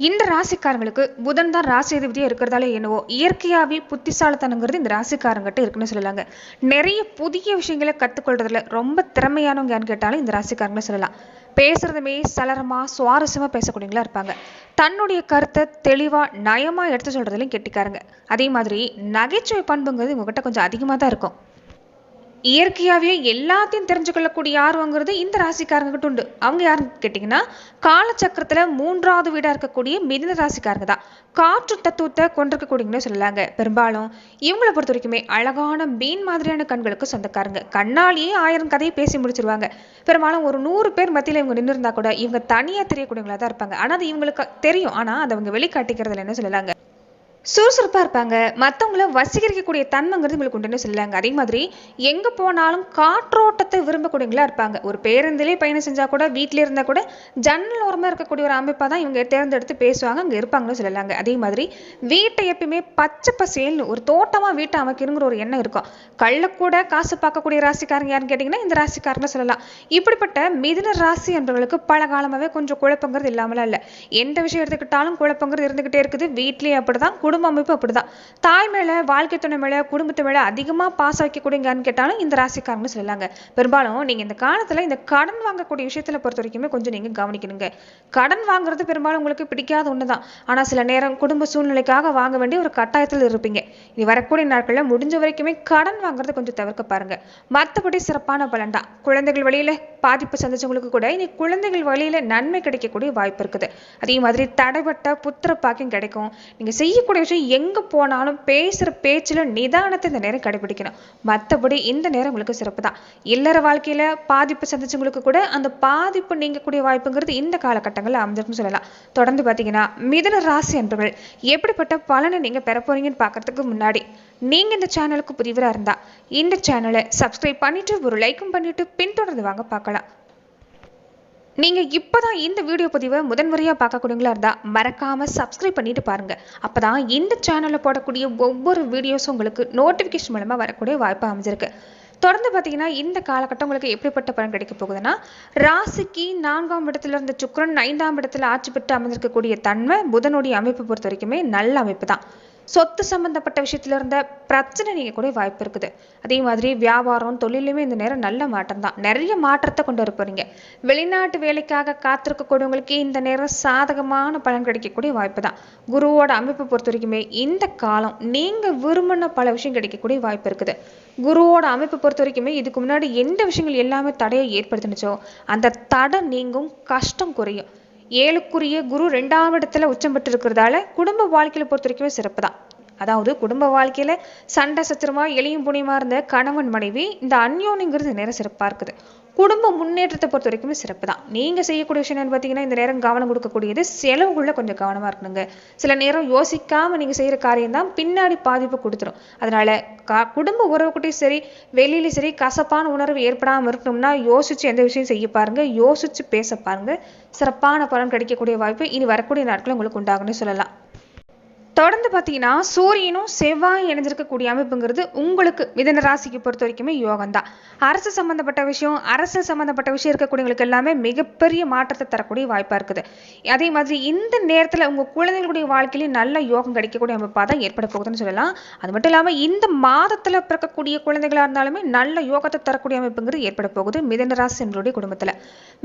இந்த ராசிக்காரங்களுக்கு புதன் தான் ராசி அதிபதியாக இருக்கிறதால என்னவோ இயற்கையாகவே புத்திசாலித்தனங்கிறது இந்த ராசிக்காரங்கிட்ட இருக்குன்னு சொல்லலாங்க. நிறைய புதிய விஷயங்களை கற்றுக்கொள்றதுல ரொம்ப திறமையானவங்கன்னு கேட்டாலும் இந்த ராசிக்காரங்கள சொல்லலாம். பேசுறதுமே சலரமா சுவாரஸ்யமா பேசக்கூடியவங்களா இருப்பாங்க. தன்னுடைய கருத்தை தெளிவா நயமா எடுத்து சொல்றதுலையும் கெட்டிக்காரங்க. அதே மாதிரி நகைச்சுவை பண்புங்கிறது உங்ககிட்ட கொஞ்சம் அதிகமாக தான் இருக்கும். இயற்கையாகவே எல்லாத்தையும் தெரிஞ்சுக்கொள்ளக்கூடிய ஆர்வங்கிறது இந்த ராசிக்காரங்கிட்ட உண்டு. அவங்க யாருன்னு கேட்டிங்கன்னா, காலச்சக்கரத்தில் 3வது வீடாக இருக்கக்கூடிய மிதுன ராசிக்காரங்க தான். காற்று தத்துவத்தை கொண்டிருக்கக்கூடியன்னு சொல்லலாங்க. பெரும்பாலும் இவங்களை பொறுத்த வரைக்குமே அழகான மீன் மாதிரியான கண்களுக்கு சொந்தக்காரங்க. கண்ணாலேயே 1000 கதையை பேசி முடிச்சிருவாங்க. பெரும்பாலும் ஒரு 100 பேர் மத்தியில் இவங்க நின்று இருந்தா கூட இவங்க தனியாக தெரியக்கூடியவங்களா தான் இருப்பாங்க. ஆனால் அது இவங்களுக்கு தெரியும். ஆனால் அதை அவங்க வெளிக்காட்டிக்கிறதுல என்ன சொல்லலாங்க, சுறுசுறுப்பாக இருப்பாங்க. மற்றவங்கள வசீகரிக்கக்கூடிய தன்மைங்கிறது உங்களுக்கு உண்டுன்னு சொல்லலாங்க. அதே மாதிரி எங்கே போனாலும் காற்றோட்டத்தை விரும்பக்கூடியவங்களா இருப்பாங்க. ஒரு பேருந்திலே பயணம் செஞ்சால் கூட வீட்டிலே இருந்தால் கூட ஜன்னல் ஓரமாக இருக்கக்கூடிய ஒரு அமைப்பாக தான் இவங்க தேர்ந்தெடுத்து பேசுவாங்க, அங்கே இருப்பாங்கன்னு சொல்லலாங்க. அதே மாதிரி வீட்டை எப்பயுமே பச்சை பசேல்னு ஒரு தோட்டமாக வீட்டை அமைக்கணுங்கிற ஒரு எண்ணம் இருக்கும். கள்ளக்கூட காசு பார்க்கக்கூடிய ராசிக்காரங்க யாருன்னு கேட்டிங்கன்னா இந்த ராசிக்காரங்க சொல்லலாம். இப்படிப்பட்ட மிதுன ராசி என்பவர்களுக்கு பல காலமாகவே கொஞ்சம் குழப்பங்கிறது இல்லாமலாம் இல்லை. எந்த விஷயம் எடுத்துக்கிட்டாலும் குழப்பங்கிறது இருந்துகிட்டே இருக்குது. வீட்லேயே அப்படிதான், குடும்ப அமைப்பு அப்படிதான். தாய் மேல, வாழ்க்கை துணை மேல, குடும்பத்து மேல அதிகமா பாசம் வைக்கக்கூடியங்கன்னு கேட்டாலும் இந்த ராசிக்காரங்கன்னு சொல்லலாங்க. பெரும்பாலும் நீங்க இந்த காலத்துல இந்த கடன் வாங்கக்கூடிய விஷயத்துல பொறுத்த வரைக்குமே கொஞ்சம் நீங்க கவனிக்கணுங்க. கடன் வாங்குறது பெரும்பாலும் உங்களுக்கு பிடிக்காத ஒண்ணுதான். ஆனா சில நேரம் குடும்ப சூழ்நிலைக்காக வாங்க வேண்டிய ஒரு கட்டாயத்தில் இருப்பீங்க. இது வரக்கூடிய நாட்கள்ல முடிஞ்ச வரைக்குமே கடன் வாங்குறத கொஞ்சம் தவிர்க்க பாருங்க. மற்றபடி சிறப்பான பலன் தான். குழந்தைகள் வழியில பாதிப்பு சந்திச்சவங்களுக்கு கூட இனி குழந்தைகள் வழியில நன்மை கிடைக்கக்கூடிய வாய்ப்பு இருக்குது. அதே மாதிரி தடைப்பட்ட புத்திர பாக்கியம் கிடைக்கும். நீங்க செய்யக்கூடிய விஷயம் எங்க போனாலும் பேசுற பேச்சுல நிதானத்தை இந்த நேரம் கடைபிடிக்கணும். மற்றபடி இந்த நேரம் உங்களுக்கு சிறப்பு தான். இல்லற வாழ்க்கையில பாதிப்பு சந்திச்சவங்களுக்கு கூட அந்த பாதிப்பு நீங்கக்கூடிய வாய்ப்புங்கிறது இந்த காலகட்டங்களில் அமைஞ்சிருக்குன்னு சொல்லலாம். தொடர்ந்து பார்த்தீங்கன்னா மிதுன ராசி அன்பர்கள் எப்படிப்பட்ட பலனை நீங்க பெற போறீங்கன்னு பார்க்கறதுக்கு முன்னாடி நீங்க இந்த சேனலுக்கு புதிவராக இருந்தா இந்த சேனலை சப்ஸ்கிரைப் பண்ணிட்டு ஒரு லைக்கும் பண்ணிட்டு பின்தொடர்ந்து வாங்க பார்க்கலாம். நீங்க இப்பதான் இந்த வீடியோ பதிவை முதன்முறையா பார்க்கக்கூடியவங்களா இருந்தா மறக்காம சப்ஸ்கிரைப் பண்ணிட்டு பாருங்க. அப்பதான் இந்த சேனல்ல போடக்கூடிய ஒவ்வொரு வீடியோஸும் உங்களுக்கு நோட்டிபிகேஷன் மூலமா வரக்கூடிய வாய்ப்பு அமைஞ்சிருக்கு. தொடர்ந்து பார்த்தீங்கன்னா இந்த காலகட்டம் உங்களுக்கு எப்படிப்பட்ட பலன் கிடைக்க போகுதுன்னா, ராசிக்கு 4ஆம் இடத்துல இருந்த சுக்கிரன் 5ஆம் இடத்துல ஆட்சி பெற்று அமைந்திருக்கக்கூடிய தன்மை புதனுடைய அமைப்பு பொறுத்த வரைக்குமே நல்ல அமைப்பு தான். சொத்து சம்பந்தப்பட்ட விஷயத்துல இருந்த பிரச்சனை நீங்க கூட வாய்ப்பு இருக்குது. அதே மாதிரி வியாபாரம் தொழிலுமே இந்த நேரம் நல்ல மாற்றம் தான். நிறைய மாற்றத்தை கொண்டு வரப்போறீங்க. வெளிநாட்டு வேலைக்காக காத்திருக்கக்கூடியவங்களுக்கு இந்த நேரம் சாதகமான பலன் கிடைக்கக்கூடிய வாய்ப்பு தான். குருவோட அமைப்பு பொறுத்த வரைக்குமே இந்த காலம் நீங்க விரும்பின பல விஷயம் கிடைக்கக்கூடிய வாய்ப்பு இருக்குது. குருவோட அமைப்பு பொறுத்த வரைக்குமே இதுக்கு முன்னாடி எந்த விஷயங்கள் எல்லாமே தடையை ஏற்படுத்தினுச்சோ அந்த தடை நீங்கும், கஷ்டம் குறையும். 7க்குரிய குரு 2ஆம் இடத்துல உச்சம் பெற்று இருக்கிறதால குடும்ப வாழ்க்கையில பொறுத்த வரைக்குமே சிறப்பு தான். அதாவது குடும்ப வாழ்க்கையில சண்டை சச்சரமா எளியும் புனியமா இருந்த கணவன் மனைவி இந்த அந்யோன்யங்கிறது நேரம் சிறப்பா இருக்குது. குடும்ப முன்னேற்றத்தை பொறுத்த வரைக்குமே சிறப்பு தான். நீங்க செய்யக்கூடிய விஷயம் என்னன்னு பார்த்தீங்கன்னா இந்த நேரம் கவனம் கொடுக்கக்கூடியது செலவுக்குள்ள கொஞ்சம் கவனமா இருக்கணுங்க. சில நேரம் யோசிக்காம நீங்க செய்யற காரியம் தான் பின்னாடி பாதிப்பு கொடுத்துரும். அதனால குடும்ப உறவுக்கிட்டையும் சரி வெளியில சரி கசப்பான உணர்வு ஏற்படாமல் இருக்கணும்னா யோசிச்சு எந்த விஷயம் செய்ய பாருங்க, யோசிச்சு பேச பாருங்க. சிறப்பான பலன் கிடைக்கக்கூடிய வாய்ப்பு இனி வரக்கூடிய நாட்கள் உங்களுக்கு உண்டாகுன்னு சொல்லலாம். தொடர்ந்து பார்த்தீங்கன்னா சூரியனும் செவ்வாயும் இணைஞ்சிருக்கக்கூடிய அமைப்புங்கிறது உங்களுக்கு மிதுன ராசிக்கு பொறுத்த வரைக்குமே யோகம் தான். அரசு சம்பந்தப்பட்ட விஷயம், அரசியல் சம்பந்தப்பட்ட விஷயம் இருக்கக்கூடியவங்களுக்கு எல்லாமே மிகப்பெரிய மாற்றத்தை தரக்கூடிய வாய்ப்பாக இருக்குது. அதே மாதிரி இந்த நேரத்தில் உங்கள் குழந்தைகளுடைய வாழ்க்கையிலும் நல்ல யோகம் கிடைக்கக்கூடிய அமைப்பாக தான் ஏற்பட போகுதுன்னு சொல்லலாம். அது மட்டும் இல்லாமல் இந்த மாதத்தில் பிறக்கக்கூடிய குழந்தைகளாக இருந்தாலுமே நல்ல யோகத்தை தரக்கூடிய அமைப்புங்கிறது ஏற்பட போகுது மிதுன ராசி என்பவருடைய குடும்பத்தில்.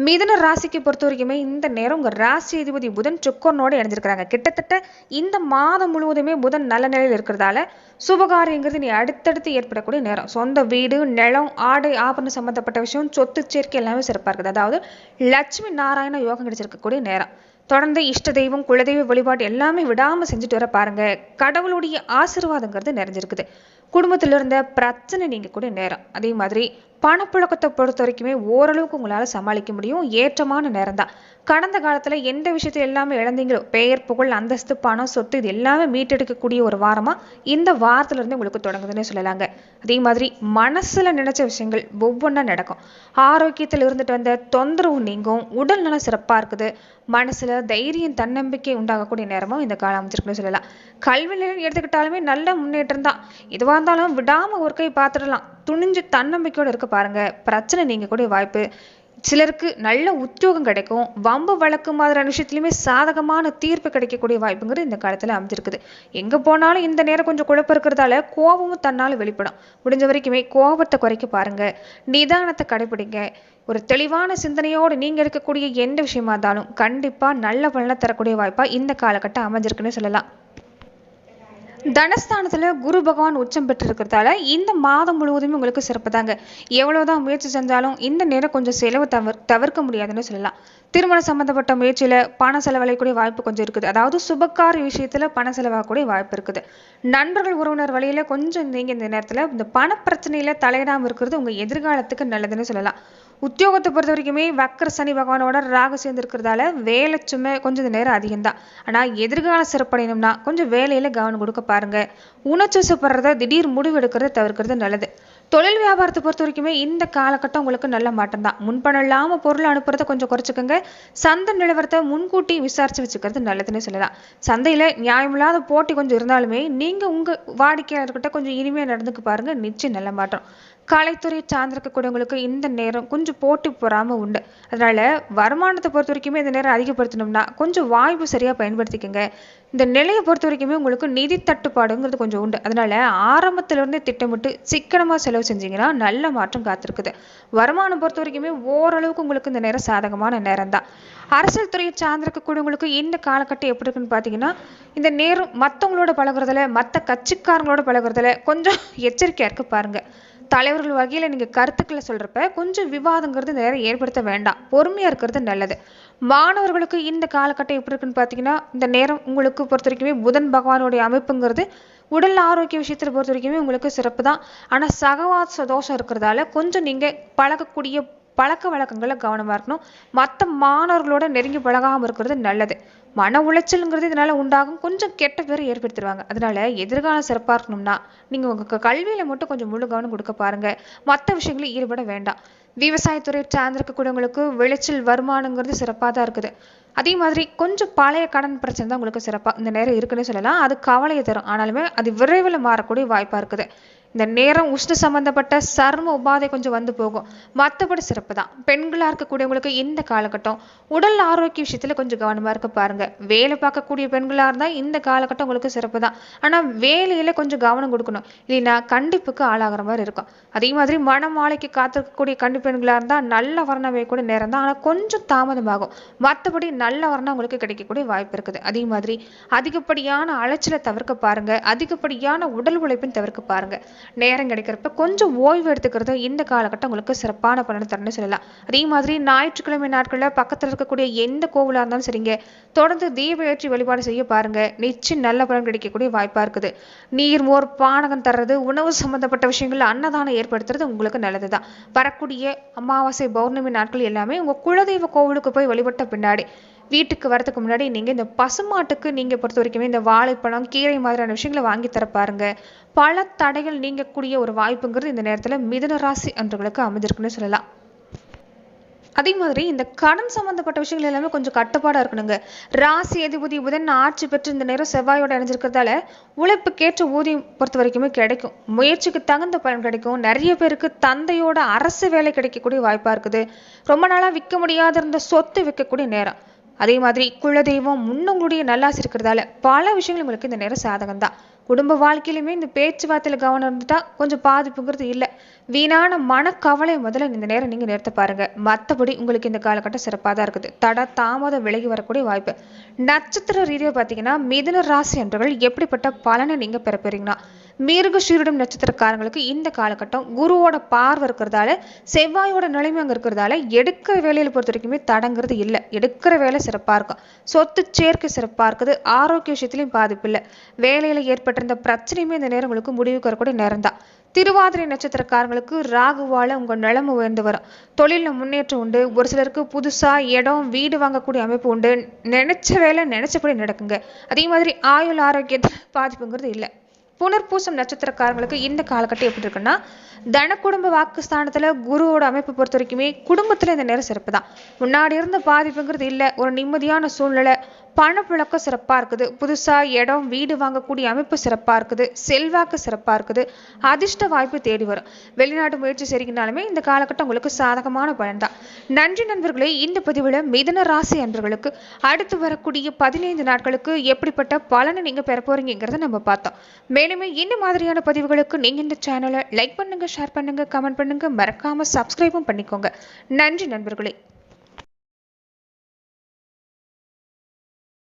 மிதுன ராசிக்கு பொறுத்த வரைக்குமே இந்த நேரம் உங்கள் ராசி அதிபதி புதன் சுக்கிரனோடு இணைஞ்சிருக்கிறாங்க. கிட்டத்தட்ட இந்த மாதம் முழுவதுமே புதன் நல்ல நிலையில் இருக்கிறதால சுபகாரியங்கிறது நீ அடுத்தடுத்து ஏற்படக்கூடிய நேரம். சொந்த வீடு, நிலம், ஆடை ஆபரணம் சம்பந்தப்பட்ட விஷயம், சொத்து சேர்க்கை எல்லாமே சிறப்பாக இருக்குது. அதாவது லட்சுமி நாராயண யோகம் கிடைச்சிருக்கக்கூடிய நேரம். தொடர்ந்து இஷ்ட தெய்வம் குலதெய்வ வழிபாடு எல்லாமே விடாம செஞ்சுட்டு வர பாருங்க. கடவுளுடைய ஆசீர்வாதங்கிறது நிறைஞ்சிருக்குது. குடும்பத்துல இருந்த பிரச்சனை நீங்க கூட நேரம். அதே மாதிரி பணப்புழக்கத்தை பொறுத்த வரைக்குமே ஓரளவுக்கு உங்களால் சமாளிக்க முடியும். ஏற்றமான நேரம் தான். கடந்த காலத்துல எந்த விஷயத்துல எல்லாமே இழந்தீங்களோ பெயர் புகழ் அந்தஸ்து பணம் சொத்து இது எல்லாமே மீட்டெடுக்கக்கூடிய ஒரு வாரமா இந்த வாரத்துல இருந்து உங்களுக்கு தொடங்குதுன்னு சொல்லலாங்க. அதே மாதிரி மனசுல நினைச்ச விஷயங்கள் ஒவ்வொன்றா நடக்கும். ஆரோக்கியத்தில் இருந்துட்டு வந்த தொந்தரவு நீங்கும். உடல் நலம் சிறப்பா இருக்குது. மனசுல தைரியம் தன்னம்பிக்கை உண்டாகக்கூடிய நேரமும் இந்த காலம் அமைச்சிருக்குன்னு சொல்லலாம். கல்வி நிலையம் எடுத்துக்கிட்டாலுமே நல்ல முன்னேற்றம் தான். எதுவாக இருந்தாலும் விடாம ஒரு கை பார்த்துடலாம். துணிஞ்சு தன்னம்பிக்கையோடு இருக்க பாருங்க. பிரச்சனை நீங்க கூட வாய்ப்பு சிலருக்கு நல்ல உத்தியோகம் கிடைக்கும், வம்பு வழக்கு மாதிரியான விஷயத்துலையுமே சாதகமான தீர்ப்பு கிடைக்கக்கூடிய வாய்ப்புங்கிறது இந்த காலத்தில் அமைஞ்சிருக்குது. எங்கே போனாலும் இந்த நேரம் கொஞ்சம் குழப்பம் இருக்கிறதால கோபமும் தன்னால் வெளிப்படும். முடிஞ்ச வரைக்குமே கோபத்தை குறைக்க பாருங்க, நிதானத்தை கடைபிடிங்க. ஒரு தெளிவான சிந்தனையோடு நீங்கள் இருக்கக்கூடிய எந்த விஷயமா இருந்தாலும் கண்டிப்பாக நல்ல பலனை தரக்கூடிய வாய்ப்பாக இந்த காலகட்டம் அமைஞ்சிருக்குன்னு சொல்லலாம். தனஸ்தானத்தில் குரு பகவான் உச்சம் பெற்றிருக்கிறதால இந்த மாதம் முழுவதுமே உங்களுக்கு சிறப்பு தாங்க. எவ்வளோதான் முயற்சி செஞ்சாலும் இந்த நேரம் கொஞ்சம் செலவு தவிர்க்க முடியாதுன்னு சொல்லலாம். திருமணம் சம்மந்தப்பட்ட முயற்சியில் பண செலவழிக்கக்கூடிய வாய்ப்பு கொஞ்சம் இருக்குது. அதாவது சுபகாரிய விஷயத்தில் பண செலவாகக்கூடிய வாய்ப்பு இருக்குது. நண்பர்கள் உறவினர் வழியில் கொஞ்சம் நீங்கள் இந்த நேரத்தில் இந்த பண பிரச்சனையில் தலையிடாமல் இருக்கிறது உங்கள் எதிர்காலத்துக்கு நல்லதுன்னு சொல்லலாம். உத்தியோகத்தை பொறுத்த வரைக்குமே வக்கர சனி பகவானோட ராகு சேர்ந்து இருக்கிறதால வேலை சுமை கொஞ்சம் நேரம் அதிகம்தான். ஆனால் எதிர்கால சிறப்படையணும்னா கொஞ்சம் வேலையில் கவனம் கொடுக்க பாருங்க. உணர்ச்சிப்படுறத திடீர் முடிவு எடுக்கிறத தவிர்க்கிறது நல்லது. தொழில் வியாபாரத்தை பொறுத்த வரைக்குமே இந்த காலகட்டம் உங்களுக்கு நல்ல மாற்றம் தான். முன்பணம் இல்லாமல் பொருள் அனுப்புறதை கொஞ்சம் குறைச்சிக்கோங்க. சந்தை நிலவரத்தை முன்கூட்டி விசாரிச்சு வச்சுக்கிறது நல்லதுன்னு சொல்லலாம். சந்தையில் நியாயமில்லாத போட்டி கொஞ்சம் இருந்தாலுமே நீங்கள் உங்கள் வாடிக்கையாளர்கிட்ட கொஞ்சம் இனிமையாக நடந்துக்க பாருங்க, நிச்சயம் நல்ல மாற்றம். கலைத்துறையை சார்ந்திருக்கக்கூடியவங்களுக்கு இந்த நேரம் கொஞ்சம் போட்டி பொறாமல் உண்டு. அதனால வருமானத்தை பொறுத்த வரைக்குமே இந்த நேரம் அதிகப்படுத்தணும்னா கொஞ்சம் வாய்ப்பு சரியாக பயன்படுத்திக்கோங்க. இந்த நிலையை பொறுத்த வரைக்குமே உங்களுக்கு நிதி தட்டுப்பாடுங்கிறது கொஞ்சம் உண்டு. அதனால ஆரம்பத்திலிருந்தே திட்டமிட்டு சிக்கனமாக செலவு செஞ்சீங்கன்னா நல்ல மாற்றம் காத்திருக்குது. வருமானம் பொறுத்த வரைக்குமே ஓரளவுக்கு உங்களுக்கு இந்த நேரம் சாதகமான நேரம் தான். அரசியல் துறையை சார்ந்திருக்கக்கூடியவங்களுக்கு இந்த காலகட்டம் எப்படி இருக்குன்னு பார்த்தீங்கன்னா, இந்த நேரம் மற்றவங்களோட பழகுறதுல மற்ற கட்சிக்காரங்களோட பழகுறதுல கொஞ்சம் எச்சரிக்கையாக இருக்க பாருங்க. தலைவர்கள் வகையில் நீங்கள் கருத்துக்களை சொல்கிறப்ப கொஞ்சம் விவாதங்கிறது நேரம் ஏற்படுத்த வேண்டாம், பொறுமையாக இருக்கிறது நல்லது. மாணவர்களுக்கு இந்த காலகட்டம் எப்படி இருக்குன்னு பார்த்தீங்கன்னா, இந்த நேரம் உங்களுக்கு பொறுத்த வரைக்குமே புதன் பகவானுடைய அமைப்புங்கிறது உடல் ஆரோக்கிய விஷயத்தில் பொறுத்த வரைக்குமே உங்களுக்கு சிறப்பு தான். ஆனால் சகவாச தோஷம் இருக்கிறதால கொஞ்சம் நீங்கள் பழகக்கூடிய பழக்க வழக்கங்களை கவனமாக இருக்கணும். மற்ற மாணவர்களோட நெருங்கி பழகாமல் இருக்கிறது நல்லது. மன உளைச்சலுங்கிறது இதனால உண்டாகும், கொஞ்சம் கெட்ட பேரை ஏற்படுத்திடுவாங்க. அதனால எதிர்காலம் சிறப்பாக இருக்கணும்னா நீங்கள் உங்கள் கல்வியில் மட்டும் கொஞ்சம் முழு கவனம் கொடுக்க பாருங்க, மற்ற விஷயங்களில் ஈடுபட வேண்டாம். விவசாயத்துறை சார்ந்திருக்கக்கூடியவங்களுக்கு விளைச்சல் வருமானங்கிறது சிறப்பாக தான் இருக்குது. அதே மாதிரி கொஞ்சம் பழைய கடன் பிரச்சனை தான் உங்களுக்கு சிறப்பாக இந்த நேரம் இருக்குன்னு சொல்லலாம். அது கவலையை தரும், ஆனாலுமே அது விரைவில் மாறக்கூடிய வாய்ப்பாக இருக்குது. இந்த நேரம் உஷ்ண சம்பந்தப்பட்ட சர்ம உபாதை கொஞ்சம் வந்து போகும், மற்றபடி சிறப்பு தான். பெண்களாக இருக்கக்கூடியவங்களுக்கு இந்த காலகட்டம் உடல் ஆரோக்கிய விஷயத்தில் கொஞ்சம் கவனமாக இருக்க பாருங்க. வேலை பார்க்கக்கூடிய பெண்களாக இருந்தால் இந்த காலகட்டம் உங்களுக்கு சிறப்பு தான். ஆனால் வேலையில் கொஞ்சம் கவனம் கொடுக்கணும், இல்லைன்னா கண்டிப்புக்கு ஆளாகிற மாதிரி இருக்கும். அதே மாதிரி மனமாலைக்கு காத்திருக்கக்கூடிய கண்டிப்பு பெண்களாக இருந்தால் நல்ல வர்ணம் வைக்கக்கூடிய நேரம் தான், ஆனால் கொஞ்சம் தாமதமாகும். மற்றபடி நல்ல வர்ணம் உங்களுக்கு கிடைக்கக்கூடிய வாய்ப்பு இருக்குது. அதே மாதிரி அதிகப்படியான அலைச்சலை தவிர்க்க பாருங்க, அதிகப்படியான உடல் உழைப்பின் தவிர்க்க பாருங்க. நேரம் கிடைக்கிறப்ப கொஞ்சம் ஓய்வு எடுத்துக்கிறது இந்த காலகட்டம் உங்களுக்கு சிறப்பான பலனை தரணும்னு சொல்லலாம். அதே மாதிரி ஞாயிற்றுக்கிழமை நாட்களில் பக்கத்தில் இருக்கக்கூடிய எந்த கோவிலாக இருந்தாலும் சரிங்க, தொடர்ந்து தீப ஏற்றி வழிபாடு செய்ய பாருங்க, நிச்சயம் நல்ல பலன் கிடைக்கக்கூடிய வாய்ப்பாக இருக்குது. நீர் மோர் பானகம் தர்றது, உணவு சம்பந்தப்பட்ட விஷயங்கள் அன்னதானம் ஏற்படுத்துறது உங்களுக்கு நல்லது தான். வரக்கூடிய அமாவாசை பௌர்ணமி நாட்கள் எல்லாமே உங்கள் குலதெய்வ கோவிலுக்கு போய் வழிபட்ட பின்னாடி வீட்டுக்கு வரதுக்கு முன்னாடி நீங்கள் இந்த பசுமாட்டுக்கு நீங்கள் பொறுத்த வரைக்குமே இந்த வாழைப்பழம் கீரை மாதிரியான விஷயங்களை வாங்கி தர பாருங்க. பல தடைகள் நீங்கக்கூடிய ஒரு வாய்ப்புங்கிறது இந்த நேரத்தில் மிதுன ராசி அன்றர்களுக்கு அமைஞ்சிருக்குன்னு சொல்லலாம். அதே மாதிரி இந்த கடன் சம்பந்தப்பட்ட விஷயங்கள் எல்லாமே கொஞ்சம் கட்டுப்பாடாக இருக்கணுங்க. ராசி அதிபதி புதன் ஆட்சி பெற்று இந்த நேரம் செவ்வாயோட இணைஞ்சிருக்கிறதால உழைப்புக்கேற்ற ஊதியம் பொறுத்த வரைக்குமே கிடைக்கும், முயற்சிக்கு தகுந்த பலன் கிடைக்கும். நிறைய பேருக்கு தந்தையோட அரசு வேலை கிடைக்கக்கூடிய வாய்ப்பாக இருக்குது. ரொம்ப நாளாக விற்க முடியாத இருந்த சொத்து விற்கக்கூடிய நேரம். அதே மாதிரி குலதெய்வம் முன்னங்களுடைய நல்லாசி இருக்கிறதால பல விஷயங்கள் உங்களுக்கு இந்த நேரம் சாதகம் தான். குடும்ப வாழ்க்கையிலுமே இந்த பேச்சுவார்த்தையில் கவனம் இருந்துட்டா கொஞ்சம் பாதிப்புங்கிறது இல்லை. வீணான மனக்கவலை முதல்ல இந்த நேரம் நீங்கள் நிறுத்த பாருங்க. மற்றபடி உங்களுக்கு இந்த காலகட்டம் சிறப்பாக தான் இருக்குது. தட தாமதம் விலகி வரக்கூடிய வாய்ப்பு. நட்சத்திர ரீதியாக பார்த்தீங்கன்னா மிதுன ராசி அன்றர்கள் எப்படிப்பட்ட பலனை நீங்கள் பெற போறீங்கன்னா, மிருகசீரிடம் நட்சத்திரக்காரங்களுக்கு இந்த காலகட்டம் குருவோட பார்வை இருக்கிறதால செவ்வாயோட நிலைமை அங்கே இருக்கிறதால எடுக்கிற வேலையில் பொறுத்த வரைக்குமே தடங்கிறது இல்லை. எடுக்கிற வேலை சிறப்பாக இருக்கும், சொத்து சேர்க்கை சிறப்பாக இருக்குது, ஆரோக்கிய விஷயத்திலையும் பாதிப்பு இல்லை. வேலையில் ஏற்பட்டிருந்த பிரச்சனையுமே இந்த நேரம் உங்களுக்கு முடிவுக்கு வரக்கூடிய நேரம் தான். திருவாதிரை நட்சத்திரக்காரங்களுக்கு ராகுவால உங்கள் நிலைமை உயர்ந்து வரும், தொழிலில் முன்னேற்றம் உண்டு. ஒரு சிலருக்கு புதுசாக இடம் வீடு வாங்கக்கூடிய அமைப்பு உண்டு. நினைச்ச வேலை நினைச்சபடி நடக்குங்க. அதே மாதிரி ஆயுள் ஆரோக்கியத்தில் பாதிப்புங்கிறது இல்லை. புனர்பூசம் நட்சத்திரக்காரங்களுக்கு இந்த காலகட்டம் எப்படி இருக்குன்னா, தன குடும்ப வாக்குஸ்தானத்தில் குருவோட அமைப்பு பொறுத்த வரைக்குமே குடும்பத்தில் இந்த நேரம் சிறப்பு தான். முன்னாடி இருந்த பாதிப்புங்கிறது இல்லை, ஒரு நிம்மதியான சூழ்நிலை, பணப்புழக்கம் சிறப்பாக இருக்குது. புதுசாக இடம் வீடு வாங்கக்கூடிய அமைப்பு சிறப்பாக இருக்குது. செல்வாக்கு சிறப்பாக இருக்குது. அதிர்ஷ்ட வாய்ப்பு தேடி வரும். வெளிநாட்டு முயற்சி செய்கிறீங்கனாலுமே இந்த காலகட்டம் உங்களுக்கு சாதகமான பலன் தான். நன்றி நண்பர்களே. இந்த பதிவில் மிதுன ராசி அன்பர்களுக்கு அடுத்து வரக்கூடிய 15 நாட்களுக்கு எப்படிப்பட்ட பலனை நீங்கள் பெற போறீங்கிறத நம்ம பார்த்தோம். மேலுமே இந்த மாதிரியான பதிவுகளுக்கு நீங்கள் இந்த சேனலை லைக் பண்ணுங்க, ஷேர் பண்ணுங்க, கமெண்ட் பண்ணுங்க, மறக்காம சப்ஸ்கிரைபும் பண்ணிக்கோங்க. நன்றி நண்பர்களே.